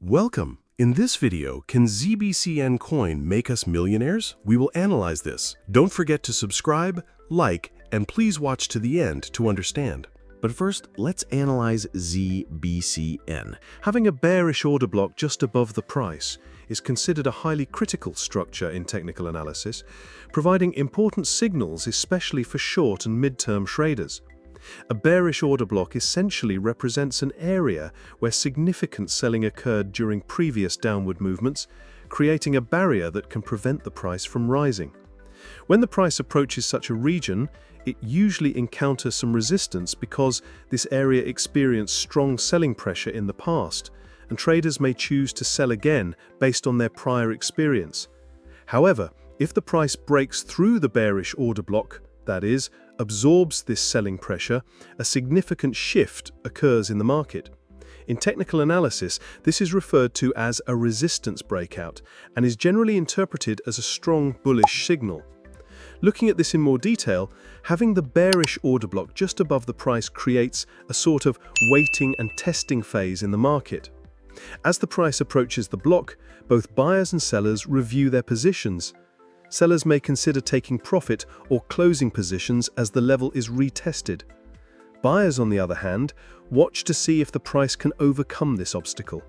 Welcome! In this video, can Zbcn coin make us millionaires? We will analyze this. Don't forget to subscribe, like, and please watch to the end to understand. But first, let's analyze Zbcn. Having a bearish order block just above the price is considered a highly critical structure in technical analysis, providing important signals especially for short and mid-term traders. A bearish order block essentially represents an area where significant selling occurred during previous downward movements, creating a barrier that can prevent the price from rising. When the price approaches such a region, it usually encounters some resistance because this area experienced strong selling pressure in the past, and traders may choose to sell again based on their prior experience. However, if the price breaks through the bearish order block, that is, absorbs this selling pressure, a significant shift occurs in the market. In technical analysis, this is referred to as a resistance breakout and is generally interpreted as a strong bullish signal. Looking at this in more detail, having the bearish order block just above the price creates a sort of waiting and testing phase in the market. As the price approaches the block, both buyers and sellers review their positions. Sellers may consider taking profit or closing positions as the level is retested. Buyers, on the other hand, watch to see if the price can overcome this obstacle.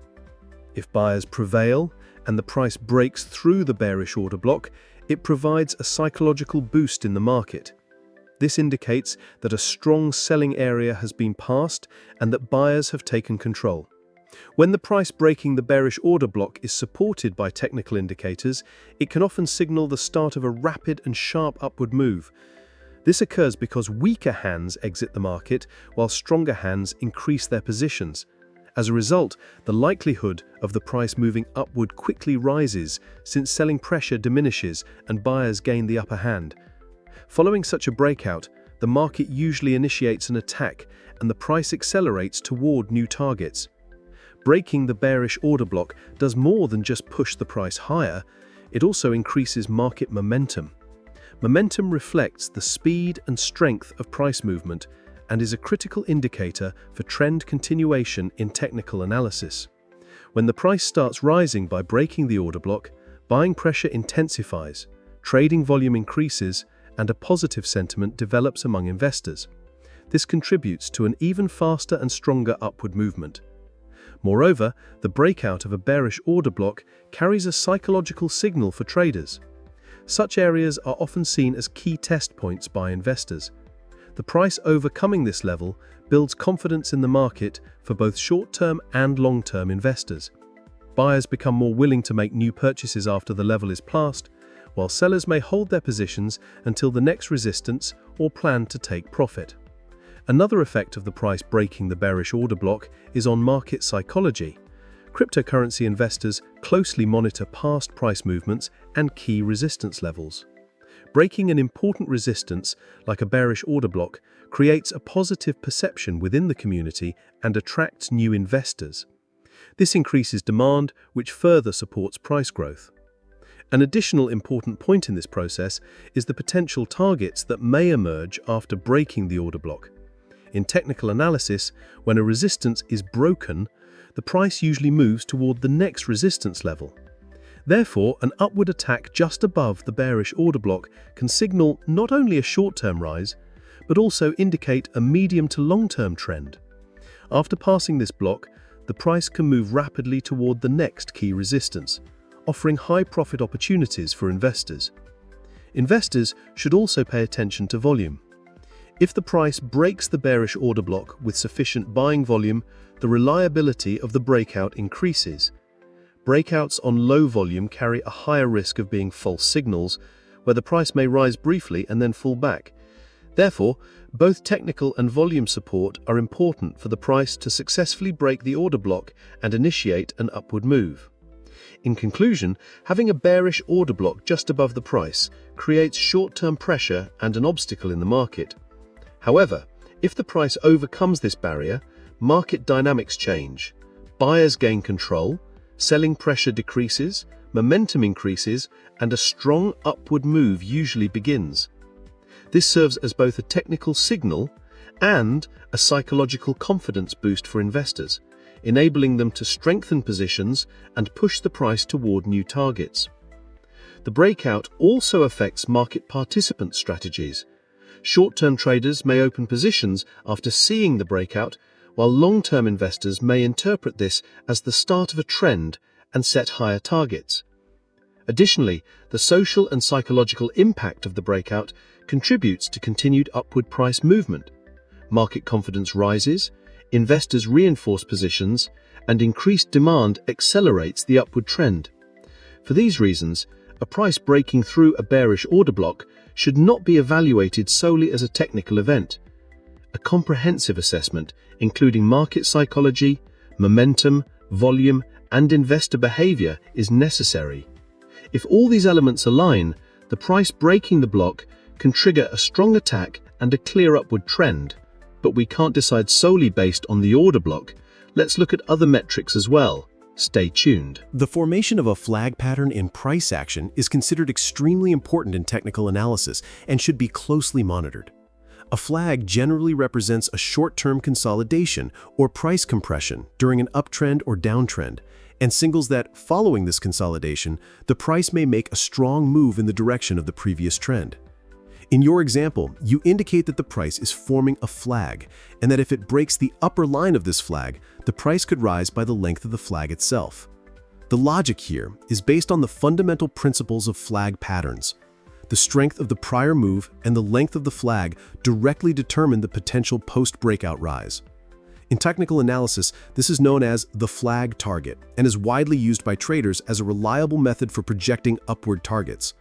If buyers prevail and the price breaks through the bearish order block, it provides a psychological boost in the market. This indicates that a strong selling area has been passed and that buyers have taken control. When the price breaking the bearish order block is supported by technical indicators, it can often signal the start of a rapid and sharp upward move. This occurs because weaker hands exit the market while stronger hands increase their positions. As a result, the likelihood of the price moving upward quickly rises since selling pressure diminishes and buyers gain the upper hand. Following such a breakout, the market usually initiates an attack and the price accelerates toward new targets. Breaking the bearish order block does more than just push the price higher, it also increases market momentum. Momentum reflects the speed and strength of price movement and is a critical indicator for trend continuation in technical analysis. When the price starts rising by breaking the order block, buying pressure intensifies, trading volume increases, and a positive sentiment develops among investors. This contributes to an even faster and stronger upward movement. Moreover, the breakout of a bearish order block carries a psychological signal for traders. Such areas are often seen as key test points by investors. The price overcoming this level builds confidence in the market for both short-term and long-term investors. Buyers become more willing to make new purchases after the level is passed, while sellers may hold their positions until the next resistance or plan to take profit. Another effect of the price breaking the bearish order block is on market psychology. Cryptocurrency investors closely monitor past price movements and key resistance levels. Breaking an important resistance, like a bearish order block, creates a positive perception within the community and attracts new investors. This increases demand, which further supports price growth. An additional important point in this process is the potential targets that may emerge after breaking the order block. In technical analysis, when a resistance is broken, the price usually moves toward the next resistance level. Therefore, an upward attack just above the bearish order block can signal not only a short-term rise, but also indicate a medium to long-term trend. After passing this block, the price can move rapidly toward the next key resistance, offering high profit opportunities for investors. Investors should also pay attention to volume. If the price breaks the bearish order block with sufficient buying volume, the reliability of the breakout increases. Breakouts on low volume carry a higher risk of being false signals, where the price may rise briefly and then fall back. Therefore, both technical and volume support are important for the price to successfully break the order block and initiate an upward move. In conclusion, having a bearish order block just above the price creates short-term pressure and an obstacle in the market. However, if the price overcomes this barrier, market dynamics change. Buyers gain control, selling pressure decreases, momentum increases, and a strong upward move usually begins. This serves as both a technical signal and a psychological confidence boost for investors, enabling them to strengthen positions and push the price toward new targets. The breakout also affects market participant strategies. Short-term traders may open positions after seeing the breakout, while long-term investors may interpret this as the start of a trend and set higher targets. Additionally, the social and psychological impact of the breakout contributes to continued upward price movement. Market confidence rises, investors reinforce positions, and increased demand accelerates the upward trend. For these reasons, a price breaking through a bearish order block should not be evaluated solely as a technical event. A comprehensive assessment, including market psychology, momentum, volume, and investor behavior, is necessary. If all these elements align, the price breaking the block can trigger a strong attack and a clear upward trend. But we can't decide solely based on the order block. Let's look at other metrics as well. Stay tuned. The formation of a flag pattern in price action is considered extremely important in technical analysis and should be closely monitored. A flag generally represents a short-term consolidation or price compression during an uptrend or downtrend, and signals that, following this consolidation, the price may make a strong move in the direction of the previous trend. In your example, you indicate that the price is forming a flag, and that if it breaks the upper line of this flag, the price could rise by the length of the flag itself. The logic here is based on the fundamental principles of flag patterns. The strength of the prior move and the length of the flag directly determine the potential post-breakout rise. In technical analysis, this is known as the flag target and is widely used by traders as a reliable method for projecting upward targets.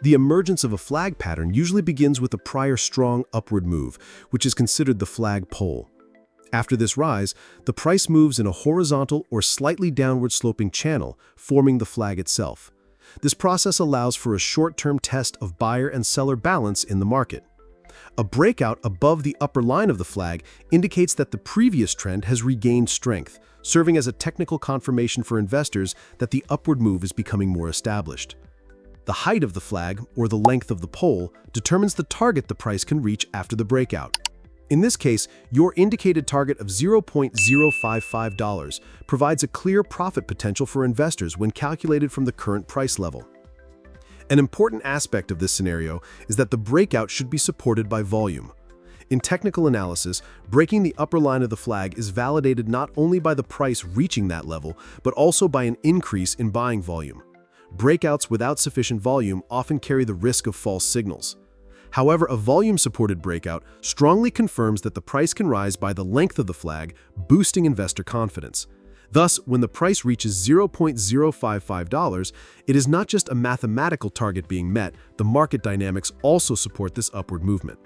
The emergence of a flag pattern usually begins with a prior strong upward move, which is considered the flag pole. After this rise, the price moves in a horizontal or slightly downward sloping channel, forming the flag itself. This process allows for a short-term test of buyer and seller balance in the market. A breakout above the upper line of the flag indicates that the previous trend has regained strength, serving as a technical confirmation for investors that the upward move is becoming more established. The height of the flag, or the length of the pole, determines the target the price can reach after the breakout. In this case, your indicated target of $0.055 provides a clear profit potential for investors when calculated from the current price level. An important aspect of this scenario is that the breakout should be supported by volume. In technical analysis, breaking the upper line of the flag is validated not only by the price reaching that level, but also by an increase in buying volume. Breakouts without sufficient volume often carry the risk of false signals. However, a volume-supported breakout strongly confirms that the price can rise by the length of the flag, boosting investor confidence. Thus, when the price reaches $0.055, it is not just a mathematical target being met, the market dynamics also support this upward movement.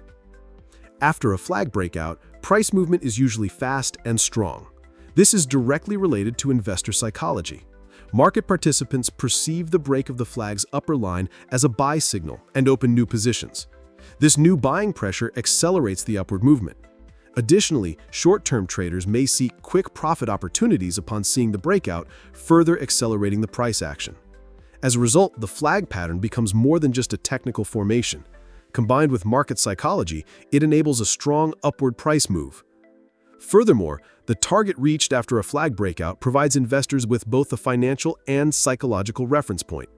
After a flag breakout, price movement is usually fast and strong. This is directly related to investor psychology. Market participants perceive the break of the flag's upper line as a buy signal and open new positions. This new buying pressure accelerates the upward movement. Additionally, short-term traders may seek quick profit opportunities upon seeing the breakout, further accelerating the price action. As a result, the flag pattern becomes more than just a technical formation. Combined with market psychology, it enables a strong upward price move. Furthermore, the target reached after a flag breakout provides investors with both a financial and psychological reference point.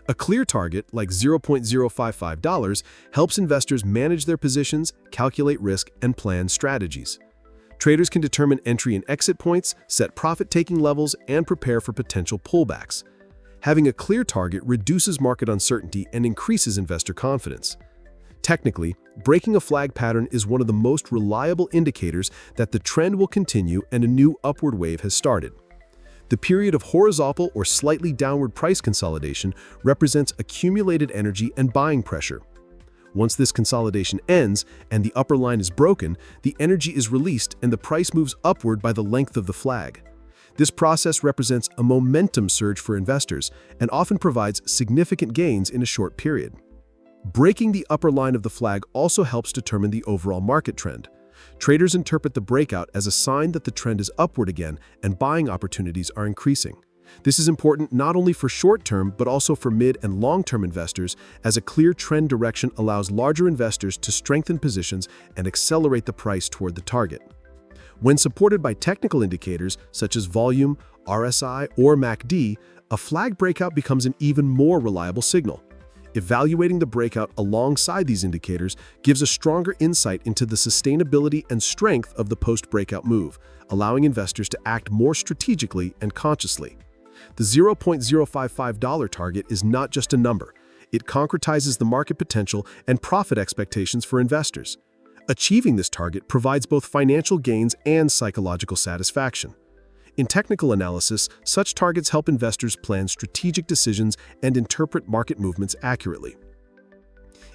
A clear target, like $0.055, helps investors manage their positions, calculate risk, and plan strategies. Traders can determine entry and exit points, set profit-taking levels, and prepare for potential pullbacks. Having a clear target reduces market uncertainty and increases investor confidence. Technically, breaking a flag pattern is one of the most reliable indicators that the trend will continue and a new upward wave has started. The period of horizontal or slightly downward price consolidation represents accumulated energy and buying pressure. Once this consolidation ends and the upper line is broken, the energy is released and the price moves upward by the length of the flag. This process represents a momentum surge for investors and often provides significant gains in a short period. Breaking the upper line of the flag also helps determine the overall market trend. Traders interpret the breakout as a sign that the trend is upward again and buying opportunities are increasing. This is important not only for short-term but also for mid- and long-term investors, as a clear trend direction allows larger investors to strengthen positions and accelerate the price toward the target. When supported by technical indicators such as volume, RSI, or MACD, a flag breakout becomes an even more reliable signal. Evaluating the breakout alongside these indicators gives a stronger insight into the sustainability and strength of the post-breakout move, allowing investors to act more strategically and consciously. The $0.055 target is not just a number. It concretizes the market potential and profit expectations for investors. Achieving this target provides both financial gains and psychological satisfaction. In technical analysis, such targets help investors plan strategic decisions and interpret market movements accurately.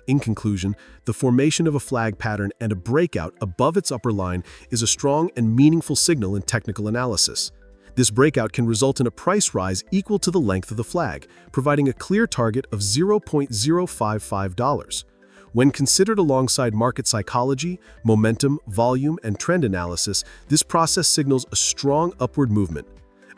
In conclusion, the formation of a flag pattern and a breakout above its upper line is a strong and meaningful signal in technical analysis. This breakout can result in a price rise equal to the length of the flag, providing a clear target of $0.055. When considered alongside market psychology, momentum, volume, and trend analysis, this process signals a strong upward movement.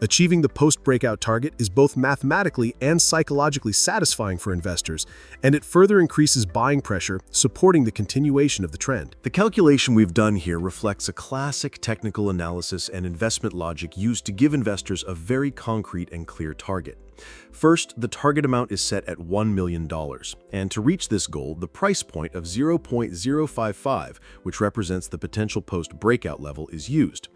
Achieving the post-breakout target is both mathematically and psychologically satisfying for investors, and it further increases buying pressure, supporting the continuation of the trend. The calculation we've done here reflects a classic technical analysis and investment logic used to give investors a very concrete and clear target. First, the target amount is set at $1 million, and to reach this goal, the price point of 0.055, which represents the potential post-breakout level, is used.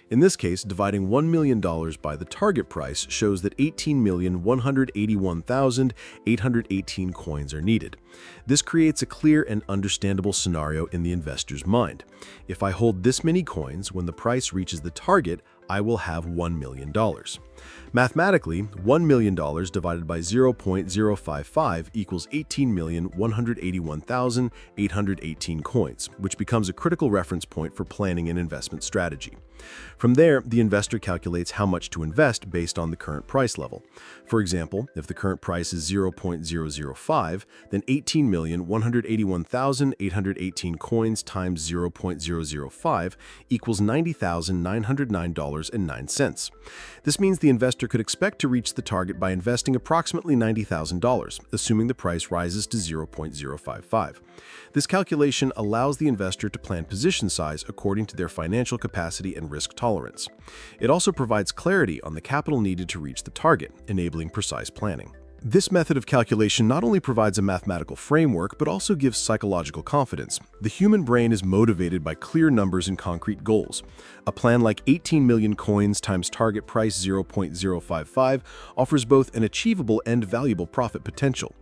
In this case, dividing $1 million by the target price shows that 18,181,818 coins are needed. This creates a clear and understandable scenario in the investor's mind. If I hold this many coins, when the price reaches the target, I will have $1 million. Mathematically, $1 million divided by 0.055 equals 18,181,818 coins, which becomes a critical reference point for planning an investment strategy. From there, the investor calculates how much to invest based on the current price level. For example, if the current price is 0.005, then 18,181,818 coins times 0.005 equals $90,909.09. This means the investor could expect to reach the target by investing approximately $90,000, assuming the price rises to 0.055. This calculation allows the investor to plan position size according to their financial capacity and risk tolerance. It also provides clarity on the capital needed to reach the target, enabling precise planning. This method of calculation not only provides a mathematical framework, but also gives psychological confidence. The human brain is motivated by clear numbers and concrete goals. A plan like 18 million coins times target price 0.055 offers both an achievable and valuable profit potential.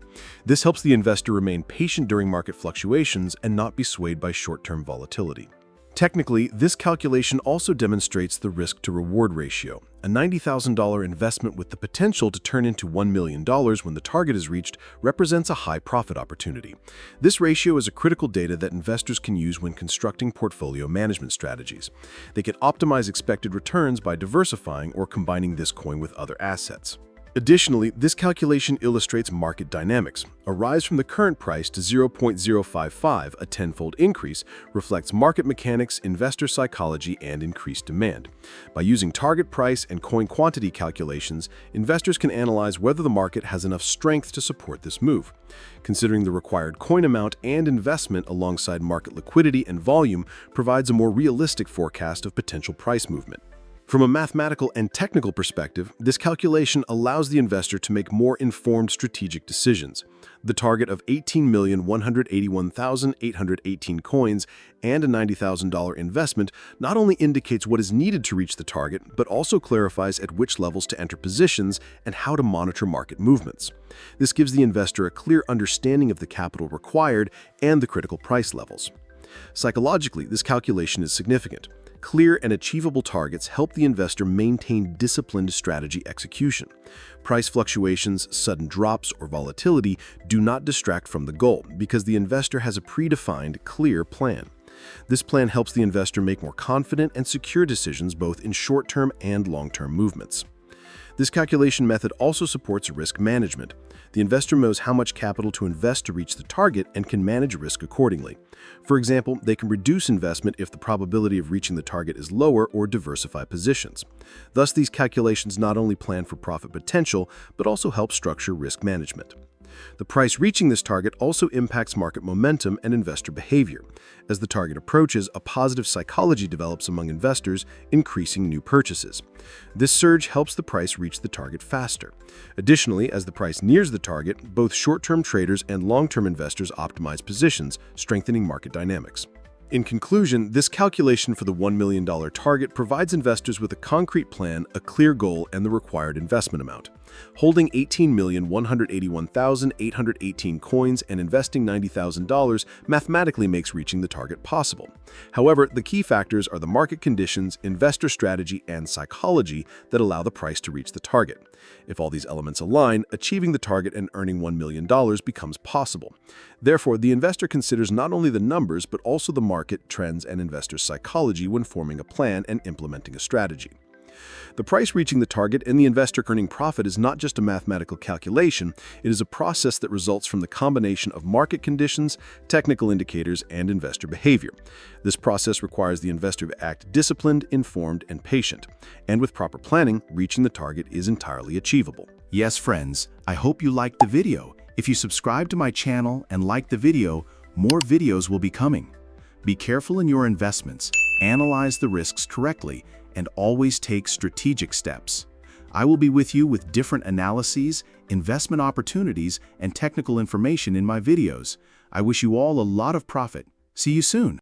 This helps the investor remain patient during market fluctuations and not be swayed by short-term volatility. Technically, this calculation also demonstrates the risk-to-reward ratio. A $90,000 investment with the potential to turn into $1 million when the target is reached represents a high profit opportunity. This ratio is a critical data that investors can use when constructing portfolio management strategies. They can optimize expected returns by diversifying or combining this coin with other assets. Additionally, this calculation illustrates market dynamics. A rise from the current price to 0.055, a tenfold increase, reflects market mechanics, investor psychology, and increased demand. By using target price and coin quantity calculations, investors can analyze whether the market has enough strength to support this move. Considering the required coin amount and investment alongside market liquidity and volume provides a more realistic forecast of potential price movement. From a mathematical and technical perspective, this calculation allows the investor to make more informed strategic decisions. The target of 18,181,818 coins and a $90,000 investment not only indicates what is needed to reach the target, but also clarifies at which levels to enter positions and how to monitor market movements. This gives the investor a clear understanding of the capital required and the critical price levels. Psychologically, this calculation is significant. Clear and achievable targets help the investor maintain disciplined strategy execution. Price fluctuations, sudden drops, or volatility do not distract from the goal because the investor has a predefined, clear plan. This plan helps the investor make more confident and secure decisions both in short-term and long-term movements. This calculation method also supports risk management. The investor knows how much capital to invest to reach the target and can manage risk accordingly. For example, they can reduce investment if the probability of reaching the target is lower or diversify positions. Thus, these calculations not only plan for profit potential, but also help structure risk management. The price reaching this target also impacts market momentum and investor behavior. As the target approaches, a positive psychology develops among investors, increasing new purchases. This surge helps the price reach the target faster. Additionally, as the price nears the target, both short-term traders and long-term investors optimize positions, strengthening market dynamics. In conclusion, this calculation for the $1 million target provides investors with a concrete plan, a clear goal, and the required investment amount. Holding 18,181,818 coins and investing $90,000 mathematically makes reaching the target possible. However, the key factors are the market conditions, investor strategy, and psychology that allow the price to reach the target. If all these elements align, achieving the target and earning $1 million becomes possible. Therefore, the investor considers not only the numbers but also the market, trends, and investor psychology when forming a plan and implementing a strategy. The price reaching the target and the investor earning profit is not just a mathematical calculation, it is a process that results from the combination of market conditions, technical indicators, and investor behavior. This process requires the investor to act disciplined, informed, and patient. And with proper planning, reaching the target is entirely achievable. Yes, friends, I hope you liked the video. If you subscribe to my channel and like the video, more videos will be coming. Be careful in your investments, analyze the risks correctly, and always take strategic steps. I will be with you with different analyses, investment opportunities, and technical information in my videos. I wish you all a lot of profit. See you soon.